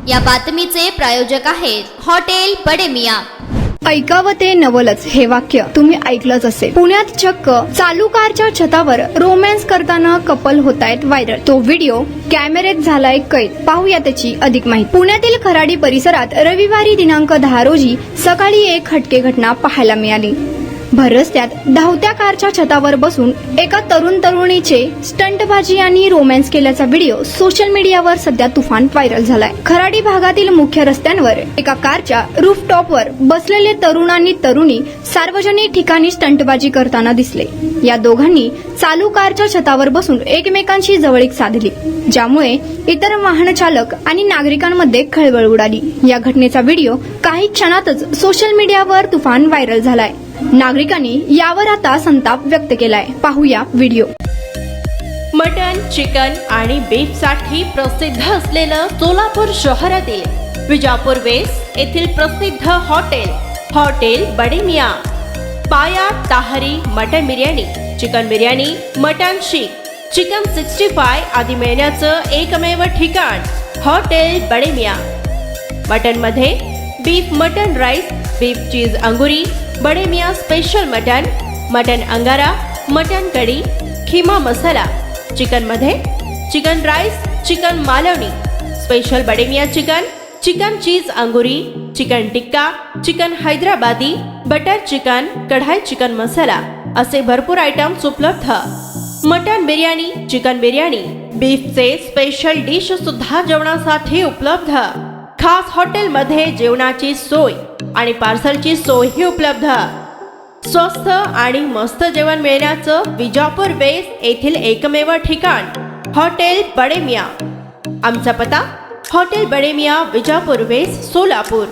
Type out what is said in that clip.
या बातमीचे प्रायोजक आहेत हॉटेल बडे मियां। ऐकावं ते नवलच हे वाक्य तुम्ही ऐकलंच असेल। पुण्यात चक्क चालू कारच्या छतावर रोमॅन्स करताना कपल होतायत व्हायरल। तो व्हिडिओ कॅमेऱ्यात झालाय कैद। पाहूया त्याची अधिक माहिती। पुण्यातील खराडी परिसरात रविवारी दिनांक 10 रोजी सकाळी एक हटके घटना पाहायला मिळाली। भर रस्त्यात धावत्या कारच्या छतावर बसून एका तरुणीचे स्टंटबाजी आणि रोमॅन्स केल्याचा व्हिडिओ सोशल मीडियावर सध्या तुफान व्हायरल झालाय। खराडी भागातील मुख्य रस्त्यांवर एका कारच्या रूफटॉपवर बसलेले तरुण आणि तरुणी सार्वजनिक ठिकाणी स्टंटबाजी करताना दिसले। या दोघांनी चालू कारच्या छतावर बसून एकमेकांशी जवळीक साधली, ज्यामुळे इतर वाहन चालक आणि नागरिकांमध्ये खळबळ उडाली। या घटनेचा व्हिडिओ काही क्षणातच सोशल मीडियावर तुफान व्हायरल झालाय। नागरिकांनी यावर आता संताप व्यक्त केलाय। पाहूया व्हिडिओ। मटन, चिकन आणि बीफ साठी प्रसिद्ध असलेलं सोलापूर शहरातील विजापूर वेस्ट येथील प्रसिद्ध hotel Bade Miyan. Paya tahari mutton biryani, chicken biryani, mutton seekh, chicken 65 आदी मिळण्याचं एकमेव ठिकाण हॉटेल बडे मियां। मटन मध्ये beef mutton rice, beef cheese angoori, Bade Miyan special mutton, mutton angara, mutton kadhi, keema masala. Chicken मध्ये chicken rice, chicken Malvani, special Bade Miyan chicken, chicken cheese angoori, chicken tikka, chicken Hyderabadi, butter chicken, kadai chicken masala असे भरपूर आयटम्स उपलब्ध। मटन बिर्याणी, चिकन बिर्याणी, बीफचे स्पेशल डिश सुद्धा जेवणासाठी उपलब्ध। खास हॉटेलमध्ये जेवणाची सोय आणि पार्सलची सोयही उपलब्ध। स्वस्त आणि मस्त जेवण मिळण्याचं विजापूर वेस्ट येथील एकमेव ठिकाण हॉटेल बडे मियां। आमचा पत्ता हॉटेल बडे मियां, विजापूर वेस्ट, सोलापूर।